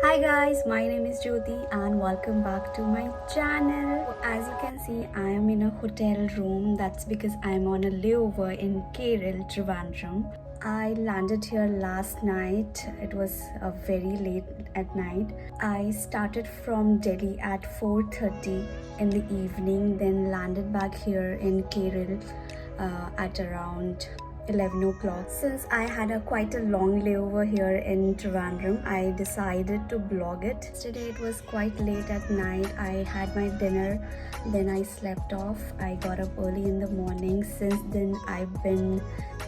Hi guys, my name is Jyoti and welcome back to my channel. As you can see, I am in a hotel room. That's because I am on a layover in Kerala, Trivandrum. I landed here last night. It was very late at night. I started from Delhi at 4:30 in the evening, then landed back here in Kerala at around 11 o'clock. Since I had quite a long layover here in Trivandrum, I decided to vlog it. Yesterday it was quite late at night. I had my dinner, then I slept off. I got up early in the morning. Since then I've been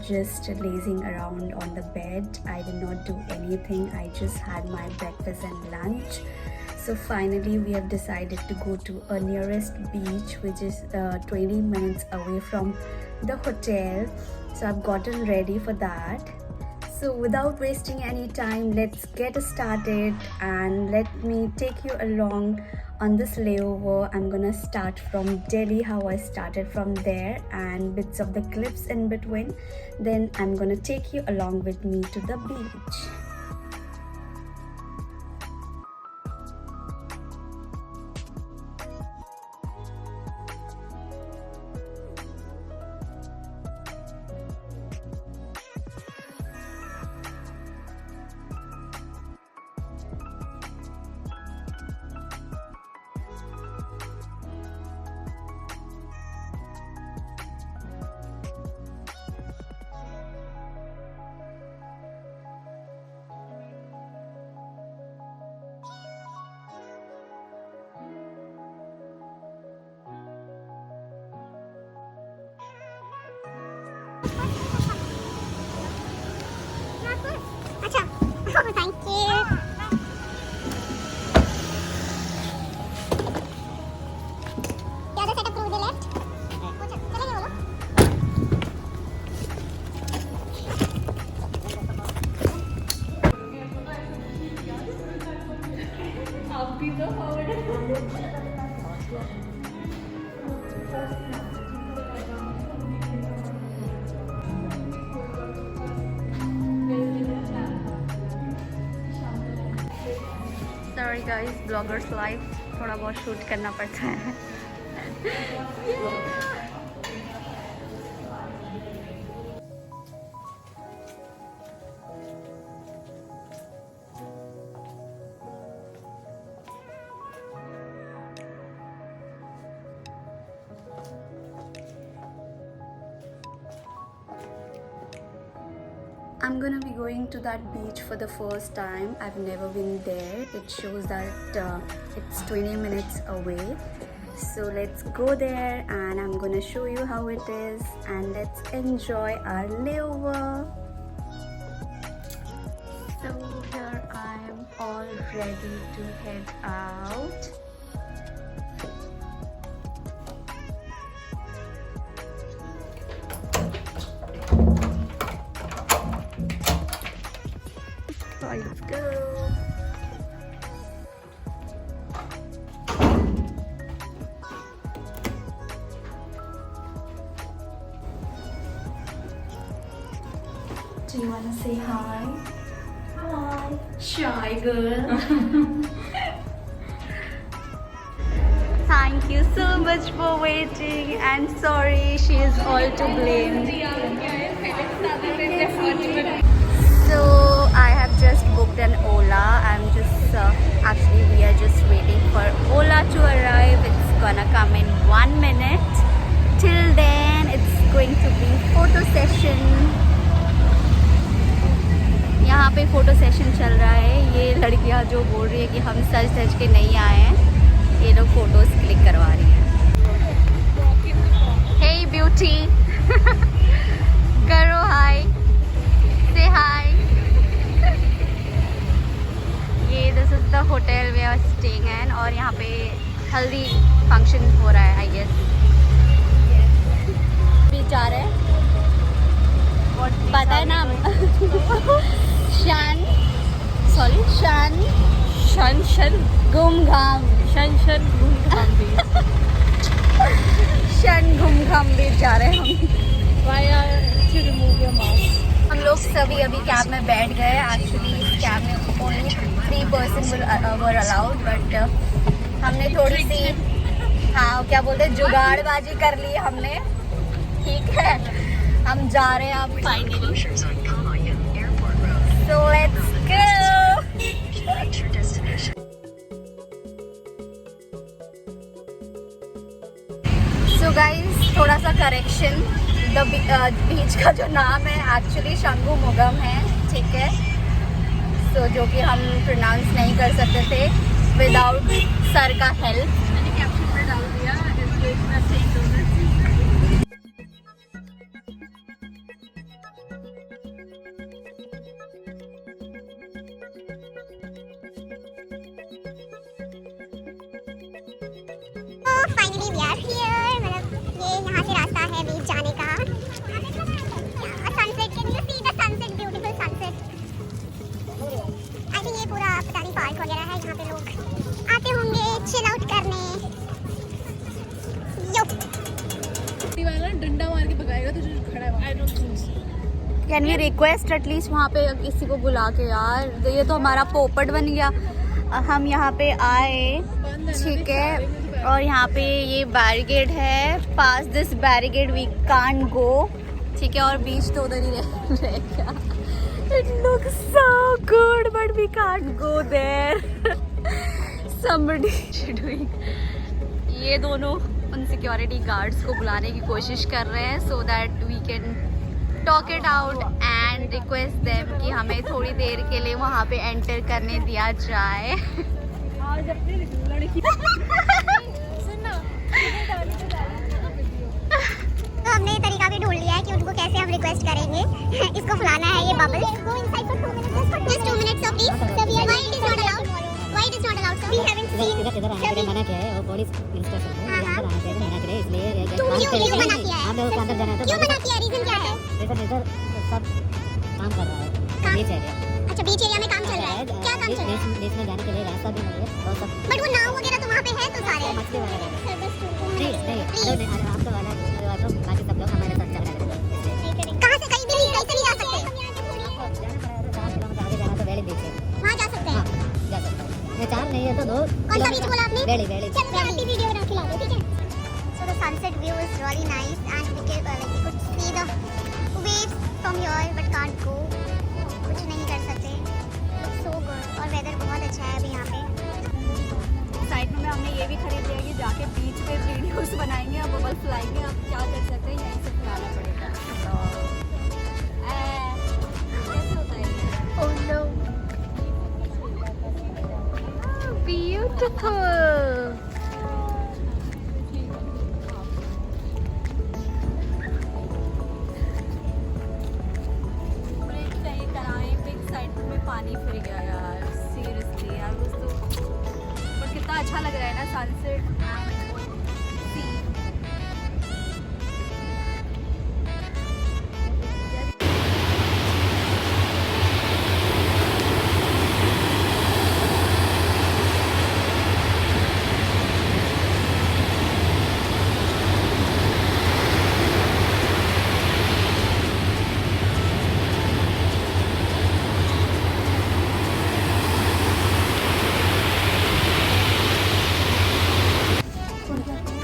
just lazing around on the bed. I did not do anything. I just had my breakfast and lunch. So finally we have decided to go to a nearest beach, which is 20 minutes away from the hotel. So I've gotten ready for that. So without wasting any time, let's get started and let me take you along on this layover. I'm gonna start from Delhi, how I started from there, and bits of the clips in between. Then I'm gonna take you along with me to the beach. Thank you. The other set up through the left. चलेंगे वो लोग. आप भी तो Sorry guys, bloggers life थोड़ा बहुत shoot करना पड़ता है. I'm gonna be going to that beach for the first time. I've never been there. It shows that it's 20 minutes away. So let's go there and I'm gonna show you how it is and let's enjoy our layover. So here I am all ready to head out. Let's go. Do you want to say hi? Hi. Shy girl. Thank you so much for waiting and sorry, she is all to blame. So I have just booked an Ola. Actually we are just waiting for Ola to arrive. It's gonna come in 1 minute. Till then it's going to be photo session. यहाँ पे photo session चल रहा है. ये लड़कियाँ जो बोल रही है कि हम सज धज के नहीं आए हैं, ये लोग फोटोज क्लिक करवा रही हैं. Hey beauty. करो हाय. Say hi. ये this is the hotel we are staying in और यहाँ पे हल्दी फंक्शन हो रहा है I guess. बीच जा रहे हैं. पता है नाम? शन घूमघाम. शन घूमघाम बीच जा रहे हैं हम. हम लोग सभी अभी कैब में बैठ गए. एक्चुअली इस कैब में only 3 3 person were allowed, but हमने थोड़ी सी हाँ क्या बोलते हैं जुगाड़बाजी कर ली हमने, ठीक है। हम जा रहे हैं अब finally, so let's go. So guys, थोड़ा सा करेक्शन, बीच का जो नाम है एक्चुअली शंगुमुगम है, ठीक है। So जो कि हम प्रोनाउंस नहीं कर सकते थे विदाउट सर का हेल्प। मैंने कैप्शन में डाल दिया इसलिए इतना सही दोनों। फाइनली वी आर हियर, मतलब ये यहाँ से रास्ता है बीच जाने का। Sunset, can you see the sunset, beautiful sunset. I think ये पूरा पता नहीं पार्क वगैरह है, यहाँ पे लोग आते होंगे चिल आउट करने। यो वाला डंडा मार के भगाएगा तो जो खड़ा है। I don't think so. Can we request at least वहाँ पे किसी को बुला के यार, तो ये तो हमारा पोपट बन गया। हम यहाँ पे आए, ठीक है, और यहाँ पे ये बैरिकेड है, pass this barricade we can't go, ठीक है, और बीच तो उधर ही रह गया। It looks so good but we can't go there, somebody doing. ये दोनों उन सिक्योरिटी गार्ड्स को बुलाने की कोशिश कर रहे हैं so that we can talk it out and request them कि हमें थोड़ी देर के लिए वहाँ पे एंटर करने दिया जाए। आज अपनी लड़की तो हमने ये तरीका भी ढूंढ लिया है कि उनको कैसे हम रिक्वेस्ट करेंगे। इसको फुलाना है, ये bubble. Just 2 minutes, so please. Why it is not allowed? Why it is not allowed? So we haven't seen. इधर आने के लिए मना किया है और पुलिस इंस्ट्रक्शन है अंदर आने के लिए मना किया है, इसलिए ये क्यों मना किया है? हम लोग को अंदर जाना है तो क्यों मना किया? रीजन क्या है? इधर इधर सब काम कर रहा है बीच एरिया। अच्छा, बीच एरिया में काम चल रहा है। क्या काम चल रहा है? बीच में जाने के लिए रास्ता भी नहीं है और सब बट वो नाव वगैरह तो वहाँ पे है, तो सारे मछली वगैरह नहीं आप तो वाला तो बाकी सब लोग हमारे साथ चल रहे हैं। कहाँ से? कहीं भी नहीं जा सकते। आगे जाना तो वेली बीच है, वहाँ जा सकते हैं। जा सकते हैं। ये 4 नहीं है तो 2 कौन सा बीच बोला आपने? वेली वेली। चल मैं आपकी वीडियो बना के ला दूँ, ठीक है। So the sunset view is really nice and we could see the waves from here but can't go. कुछ नहीं कर सकते। Looks so good और weather बहुत अच्छा है अभी यहाँ पे। साइड में हमने ये भी खरीद लिया कि जाके बीच पे वीडियोस बनाएंगे, अब बबल फुलाएंगे। अब क्या कर सकते हैं, यहीं से फुलाना पड़ेगा। कैसे होता है? Oh no, beautiful. पानी फिर गया यार, सीरियसली यार। दोस्तों बट कितना अच्छा लग रहा है ना सनसेट।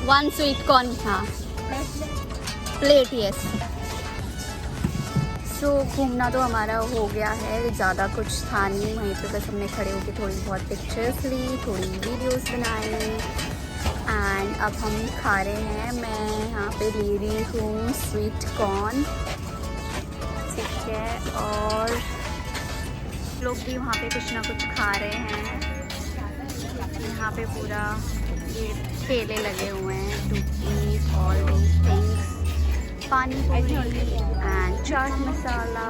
वन स्वीट कॉर्न, हाँ प्लेट, यस। सो घूमना तो हमारा हो गया है, ज़्यादा कुछ था नहीं वहीं पे, बस हमने खड़े होकर थोड़ी बहुत पिक्चर्स ली, थोड़ी वीडियोस बनाई एंड अब हम खा रहे हैं। मैं यहाँ पे ले रही हूँ स्वीट कॉर्न, ठीक है, और लोग भी वहाँ पे कुछ ना कुछ खा रहे हैं। यहाँ पे पूरा ये ठेले लगे हुए हैं to eat all these things, pani puri and chaat masala,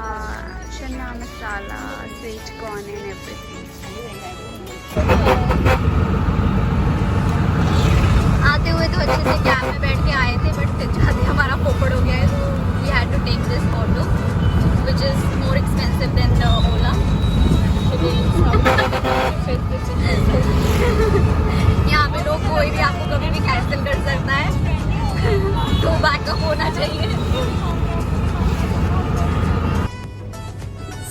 chana masala, sweet corn and everything. आते हुए तो अच्छे से कैब में बैठ के आए थे, बट ज़्यादा हमारा पोपड़ हो गया है, तो we had to take this auto which is more expensive than the Ola. यहाँ पे लोग कोई भी आपको कभी भी कैंसिल कर सकता है, तो बैकअप होना चाहिए।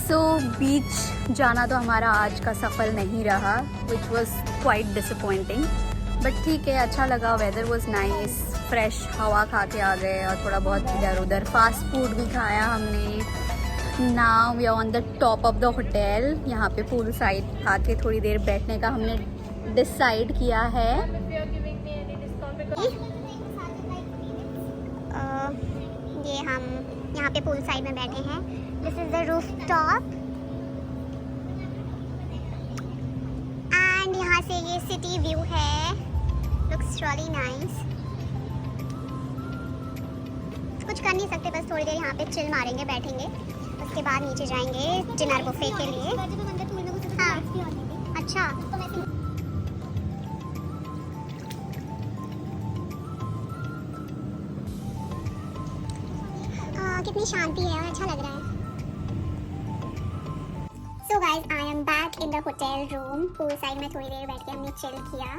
सो बीच जाना तो हमारा आज का सफल नहीं रहा, which was quite disappointing, but ठीक है, अच्छा लगा। वेदर वॉज नाइस, फ्रेश हवा खा के आ गए और थोड़ा बहुत इधर उधर फास्ट फूड भी खाया हमने। Now we are on the top of the hotel. यहाँ पे पूल साइड आके थोड़ी देर बैठने का हमने डिसाइड किया है। ये हम यहाँ पे पूल साइड में बैठे हैं। This is the roof top and यहाँ से ये सिटी व्यू है, लुक्स रियली नाइस। कुछ कर नहीं सकते, बस थोड़ी देर यहाँ पे चिल मारेंगे, बैठेंगे, उसके बाद नीचे जाएंगे डिनर बुफे के लिए। हाँ अच्छा, कितनी शांति है और अच्छा लग रहा है। So guys, I am back in the hotel room. Pool side में थोड़ी देर बैठ के हमने चिल किया।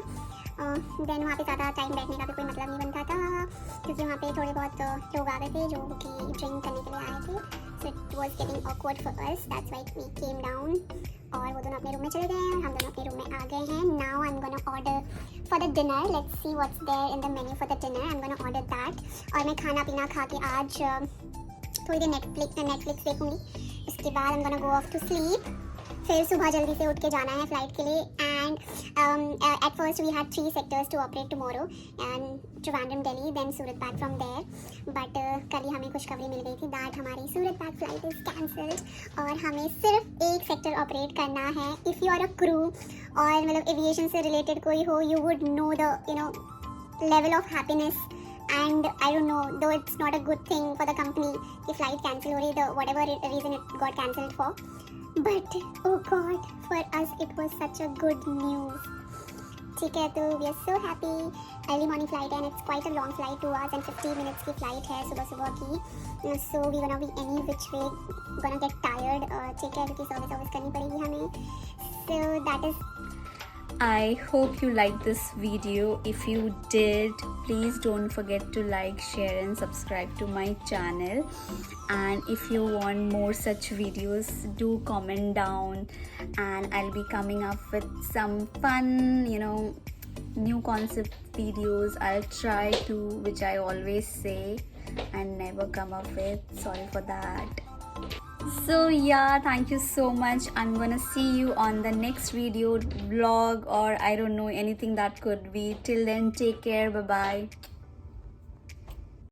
देन वहाँ पे ज़्यादा टाइम बैठने का भी कोई मतलब नहीं बनता था, क्योंकि वहाँ पे थोड़े बहुत लोग आ गए थे जो कि ड्रिंक करने के लिए आए थे। So it was getting awkward for us, that's why we came down. और वो दोनों अपने रूम में चले गए हैं, हम दोनों अपने रूम में आ गए हैं। Now I am gonna order for the dinner. Let's see what's there in the menu for the dinner. I am gonna order that. और मैं खाना पीना खा के आज थोड़ी देर नेटफ्लिक्स देखूंगी। उसके बाद I am gonna go off to sleep. फिर सुबह जल्दी से उठ के जाना है फ्लाइट के लिए। And at first we had 3 sectors to operate tomorrow, and Trivandrum Delhi, then Surat back from there. But कल ही हमें खुशखबरी मिल गई थी दैट हमारी Surat back flight is cancelled और हमें सिर्फ एक सेक्टर ऑपरेट करना है। If you are a crew और मतलब एविएशन से रिलेटेड कोई हो, you would know the level of happiness. And I don't know, though it's not a good thing for the company कि flight cancel हो रही, the whatever reason it got cancelled for, but oh god, for us it was such a good news. ठीक है, तो we are so happy. Early morning flight and it's quite a long flight, 2 hours and 50 minutes की flight है सुबह की. So we gonna be any which way gonna get tired. ठीक है, क्योंकि सर्विस करनी पड़ेगी हमें. So that is. I hope you liked this video. If you did, please don't forget to like, share and subscribe to my channel. And if you want more such videos, do comment down and I'll be coming up with some fun, new concept videos. I'll try to, which I always say and never come up with. Sorry for that. So yeah, thank you so much. I'm gonna see you on the next video, vlog, or I don't know, anything that could be. Till then, take care. Bye bye.